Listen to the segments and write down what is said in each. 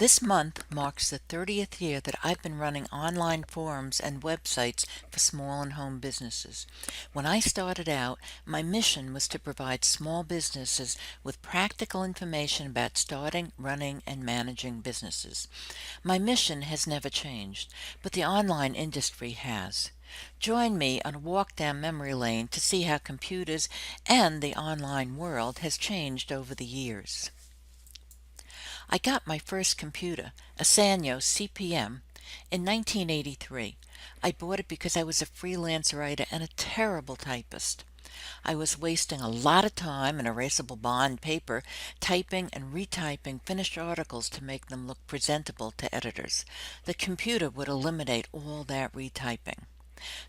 This month marks the 30th year that I've been running online forums and websites for small and home businesses. When I started out, my mission was to provide small businesses with practical information about starting, running, and managing businesses. My mission has never changed, but the online industry has. Join me on a walk down memory lane to see how computers and the online world has changed over the years. I got my first computer, a Sanyo CP, in 1983. I bought it because I was a freelance writer and a terrible typist. I was wasting a lot of time in erasable bond paper typing and retyping finished articles to make them look presentable to editors. The computer would eliminate all that retyping.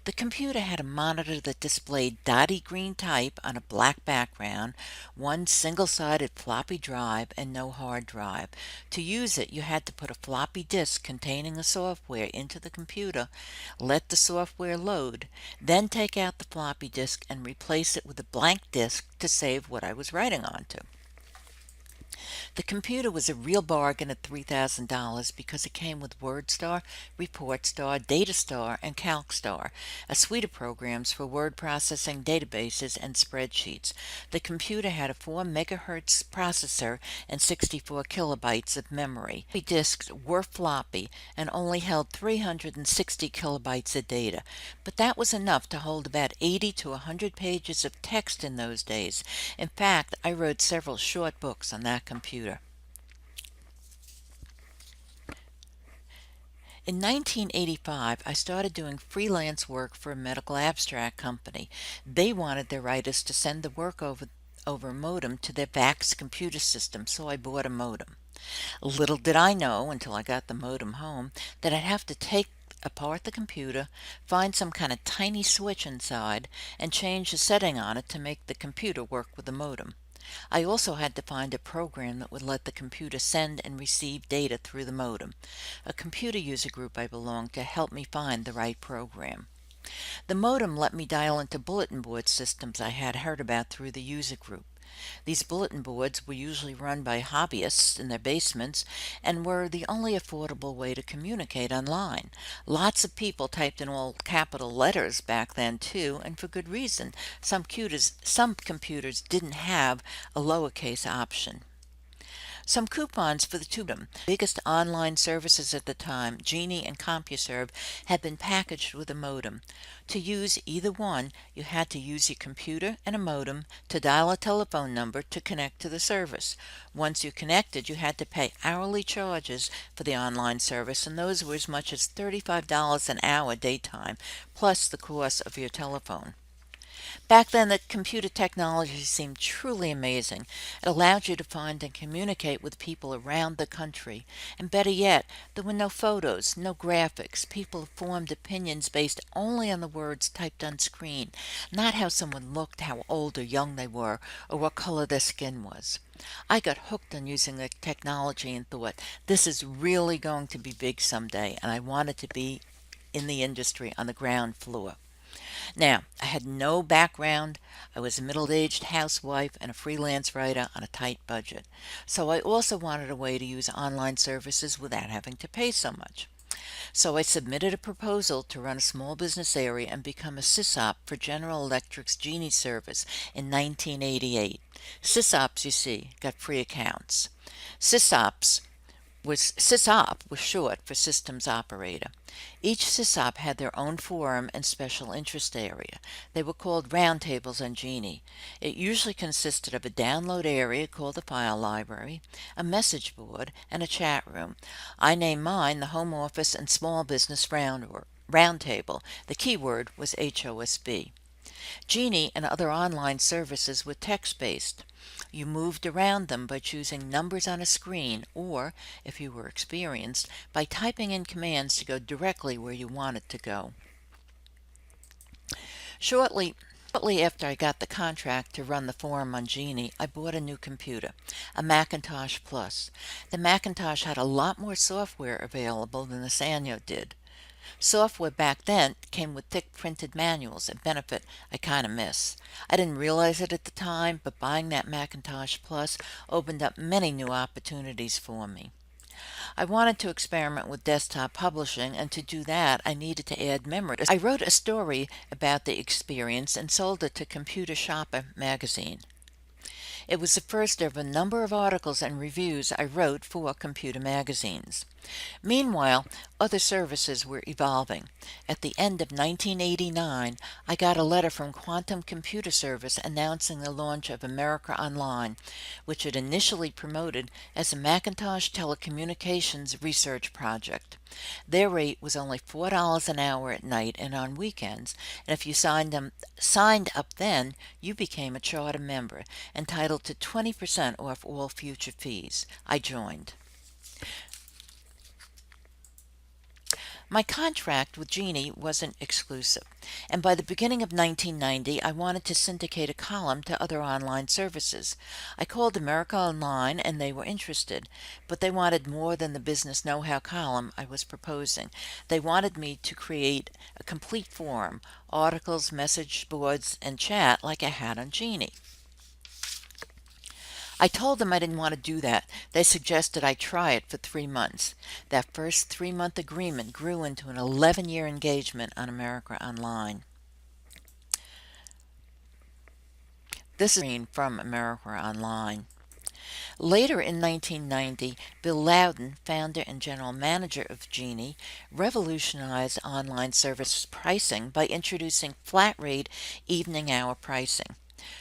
The computer had a monitor that displayed dotty green type on a black background, one single-sided floppy drive, and no hard drive. To use it, you had to put a floppy disk containing the software into the computer, let the software load, then take out the floppy disk and replace it with a blank disk to save what I was writing onto. The computer was a real bargain at $3,000 because it came with WordStar, ReportStar, DataStar, and CalcStar, a suite of programs for word processing, databases, and spreadsheets. The computer had a 4 megahertz processor and 64 kilobytes of memory. The disks were floppy and only held 360 kilobytes of data, but that was enough to hold about 80 to 100 pages of text in those days. In fact, I wrote several short books on that computer. In 1985, I started doing freelance work for a medical abstract company. They wanted their writers to send the work over a modem to their fax computer system, so I bought a modem. Little did I know, until I got the modem home, that I'd have to take apart the computer, find some kind of tiny switch inside, and change the setting on it to make the computer work with the modem. I also had to find a program that would let the computer send and receive data through the modem. A computer user group I belonged to helped me find the right program. The modem let me dial into bulletin board systems I had heard about through the user group. These bulletin boards were usually run by hobbyists in their basements and were the only affordable way to communicate online. Lots of people typed in all capital letters back then too, and for good reason. Some computers didn't have a lowercase option. Some coupons for the two biggest online services at the time, Genie and CompuServe, had been packaged with a modem. To use either one, you had to use your computer and a modem to dial a telephone number to connect to the service. Once you connected, you had to pay hourly charges for the online service, and those were as much as $35 an hour daytime, plus the cost of your telephone. Back then, the computer technology seemed truly amazing. It allowed you to find and communicate with people around the country. And better yet, there were no photos, no graphics. People formed opinions based only on the words typed on screen, not how someone looked, how old or young they were, or what color their skin was. I got hooked on using the technology and thought, this is really going to be big someday, and I wanted to be in the industry on the ground floor. Now, I had no background. I was a middle-aged housewife and a freelance writer on a tight budget. So I also wanted a way to use online services without having to pay so much. So I submitted a proposal to run a small business area and become a SysOp for General Electric's Genie service in 1988. SysOps, you see, got free accounts. SysOp was short for Systems Operator. Each SysOp had their own forum and special interest area. They were called roundtables on Genie. It usually consisted of a download area called the file library, a message board, and a chat room. I named mine the Home Office and Small Business Roundtable. The keyword was HOSB. Genie and other online services were text-based. You moved around them by choosing numbers on a screen or, if you were experienced, by typing in commands to go directly where you wanted to go. Shortly after I got the contract to run the forum on Genie, I bought a new computer, a Macintosh Plus. The Macintosh had a lot more software available than the Sanyo did. Software back then came with thick printed manuals, a benefit I kind of miss. I didn't realize it at the time, but buying that Macintosh Plus opened up many new opportunities for me. I wanted to experiment with desktop publishing, and to do that, I needed to add memory. I wrote a story about the experience and sold it to Computer Shopper magazine. It was the first of a number of articles and reviews I wrote for computer magazines. Meanwhile, other services were evolving. At the end of 1989, I got a letter from Quantum Computer Service announcing the launch of America Online, which it initially promoted as a Macintosh telecommunications research project. Their rate was only $4 an hour at night and on weekends, and if you signed up then, you became a charter member, entitled to 20% off all future fees. I joined. My contract with Genie wasn't exclusive, and by the beginning of 1990, I wanted to syndicate a column to other online services. I called America Online, and they were interested, but they wanted more than the business know-how column I was proposing. They wanted me to create a complete forum, articles, message boards, and chat like I had on Genie. I told them I didn't want to do that. They suggested I try it for 3 months. That first 3-month agreement grew into an 11-year engagement on America Online. This is from America Online. Later in 1990, Bill Loudon, founder and general manager of Genie, revolutionized online service pricing by introducing flat rate evening hour pricing.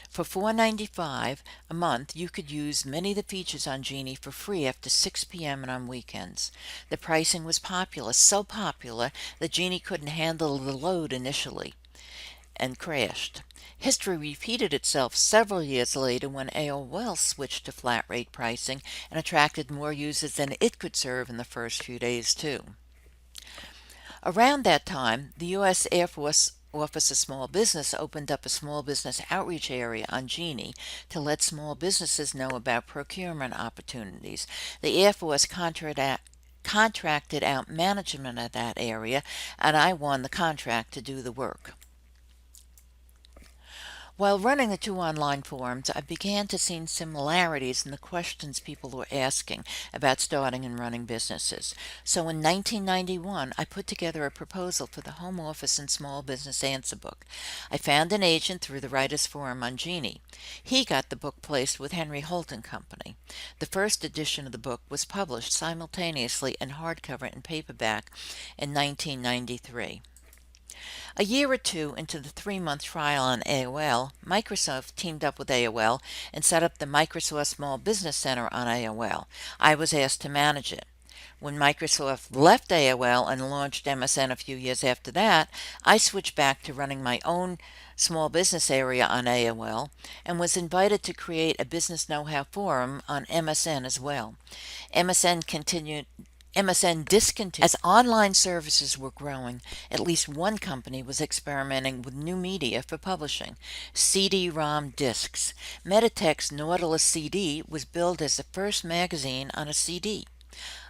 For $4.95 a month, you could use many of the features on Genie for free after 6 p.m. and on weekends. The pricing was popular, so popular that Genie couldn't handle the load initially and crashed. History repeated itself several years later when AOL switched to flat rate pricing and attracted more users than it could serve in the first few days, too. Around that time, the U.S. Air Force Office of Small Business opened up a small business outreach area on Genie to let small businesses know about procurement opportunities. The Air Force contracted out management of that area, and I won the contract to do the work. While running the two online forums, I began to see similarities in the questions people were asking about starting and running businesses. So in 1991, I put together a proposal for the Home Office and Small Business Answer Book. I found an agent through the Writers Forum on Genie. He got the book placed with Henry Holt and Company. The first edition of the book was published simultaneously in hardcover and paperback in 1993. A year or two into the 3-month trial on AOL, Microsoft teamed up with AOL and set up the Microsoft Small Business Center on AOL. I was asked to manage it. When Microsoft left AOL and launched MSN a few years after that, I switched back to running my own small business area on AOL and was invited to create a business know-how forum on MSN as well. MSN discontinued. As online services were growing, at least one company was experimenting with new media for publishing, CD-ROM discs. Meditech's Nautilus CD was billed as the first magazine on a CD.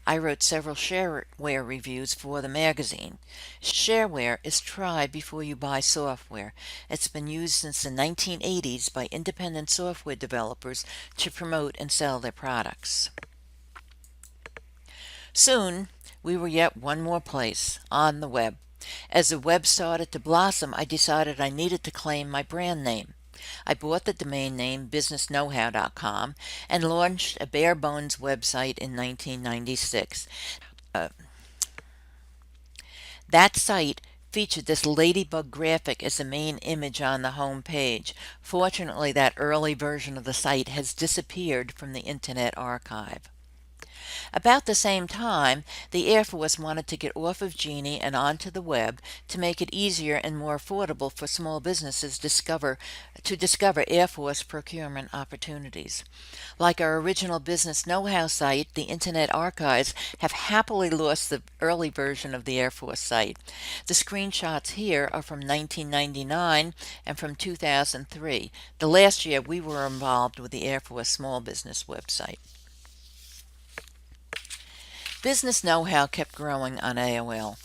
I wrote several shareware reviews for the magazine. Shareware is try before you buy software. It's been used since the 1980s by independent software developers to promote and sell their products. Soon, we were yet one more place, on the web. As the web started to blossom, I decided I needed to claim my brand name. I bought the domain name businessknowhow.com and launched a bare-bones website in 1996. That site featured this ladybug graphic as the main image on the home page. Fortunately, that early version of the site has disappeared from the Internet Archive. About the same time, the Air Force wanted to get off of Genie and onto the web to make it easier and more affordable for small businesses to discover Air Force procurement opportunities. Like our original business know-how site, the Internet Archives have happily lost the early version of the Air Force site. The screenshots here are from 1999 and from 2003, the last year we were involved with the Air Force Small Business website. Business know-how kept growing on AOL.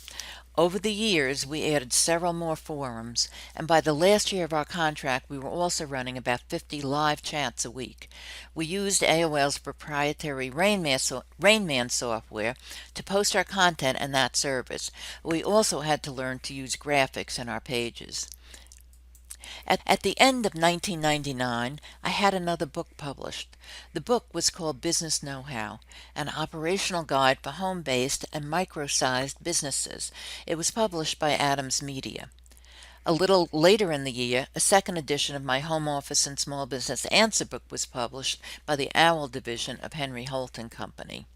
Over the years, we added several more forums, and by the last year of our contract, we were also running about 50 live chats a week. We used AOL's proprietary Rainman software to post our content in that service. We also had to learn to use graphics in our pages. At the end of 1999, I had another book published. The book was called Business Know-How, an operational guide for home-based and micro-sized businesses. It was published by Adams Media. A little later in the year, a second edition of my home office and small business answer book was published by the OWL division of Henry Holt and Company.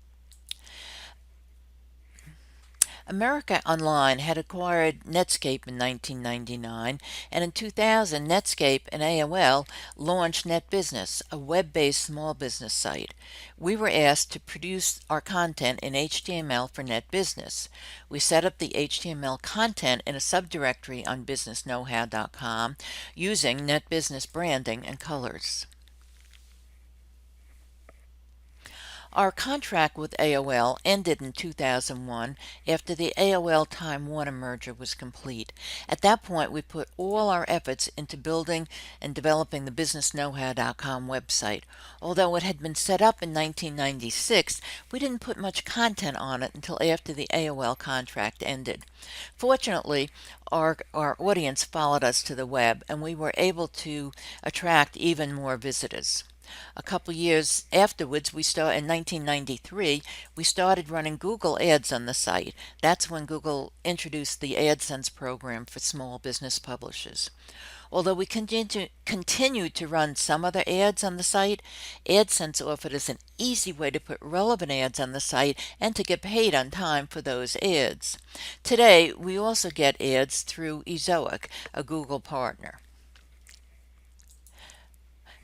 America Online had acquired Netscape in 1999, and in 2000, Netscape and AOL launched NetBusiness, a web-based small business site. We were asked to produce our content in HTML for NetBusiness. We set up the HTML content in a subdirectory on businessknowhow.com using NetBusiness branding and colors. Our contract with AOL ended in 2001 after the AOL Time Warner merger was complete. At that point, we put all our efforts into building and developing the businessknowhow.com website. Although it had been set up in 1996, we didn't put much content on it until after the AOL contract ended. Fortunately, our audience followed us to the web, and we were able to attract even more visitors. A couple years afterwards, in 1993, we started running Google ads on the site. That's when Google introduced the AdSense program for small business publishers. Although we continued to run some other ads on the site, AdSense offered us an easy way to put relevant ads on the site and to get paid on time for those ads. Today, we also get ads through Ezoic, a Google partner.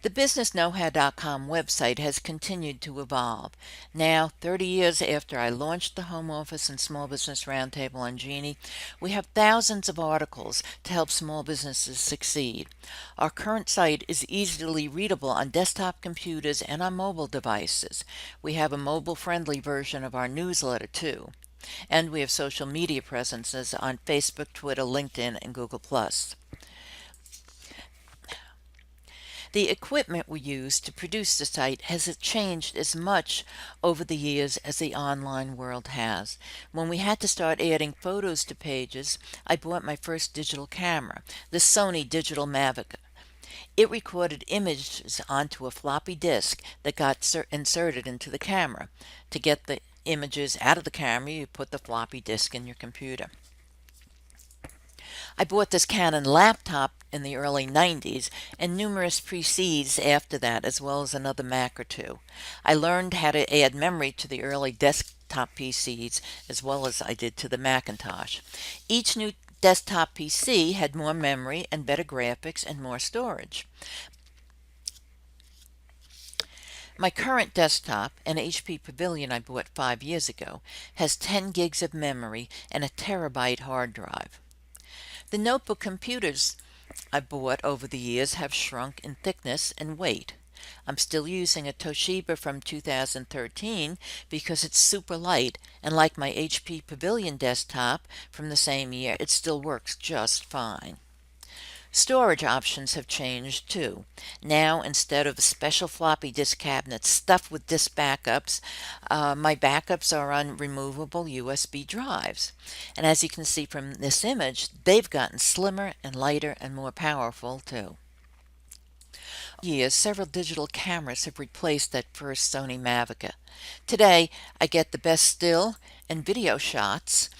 The businessknowhow.com website has continued to evolve. Now, 30 years after I launched the Home Office and Small Business Roundtable on Genie, we have thousands of articles to help small businesses succeed. Our current site is easily readable on desktop computers and on mobile devices. We have a mobile-friendly version of our newsletter, too. And we have social media presences on Facebook, Twitter, LinkedIn, and Google+. The equipment we use to produce the site has changed as much over the years as the online world has. When we had to start adding photos to pages, I bought my first digital camera, the Sony Digital Mavic. It recorded images onto a floppy disk that got inserted into the camera. To get the images out of the camera, you put the floppy disk in your computer. I bought this Canon laptop in the early 90s and numerous PCs after that, as well as another Mac or two. I learned how to add memory to the early desktop PCs as well as I did to the Macintosh. Each new desktop PC had more memory and better graphics and more storage. My current desktop, an HP Pavilion I bought 5 years ago, has 10 gigs of memory and a terabyte hard drive. The notebook computers I bought over the years have shrunk in thickness and weight. I'm still using a Toshiba from 2013 because it's super light, and like my HP Pavilion desktop from the same year, it still works just fine. Storage options have changed too. Now, instead of a special floppy disk cabinet stuffed with disk backups, my backups are on removable USB drives. And as you can see from this image, they've gotten slimmer and lighter and more powerful too. Years, several digital cameras have replaced that first Sony Mavic. Today, I get the best still and video shots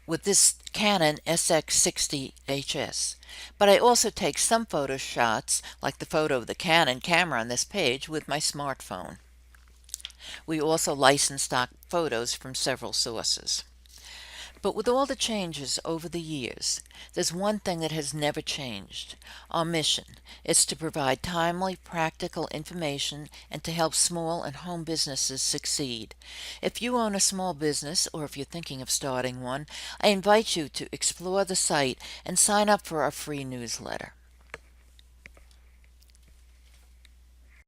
with this Canon SX60HS. But I also take some photo shots, like the photo of the Canon camera on this page, with my smartphone. We also license stock photos from several sources. But with all the changes over the years, there's one thing that has never changed. Our mission is to provide timely, practical information and to help small and home businesses succeed. If you own a small business or if you're thinking of starting one, I invite you to explore the site and sign up for our free newsletter.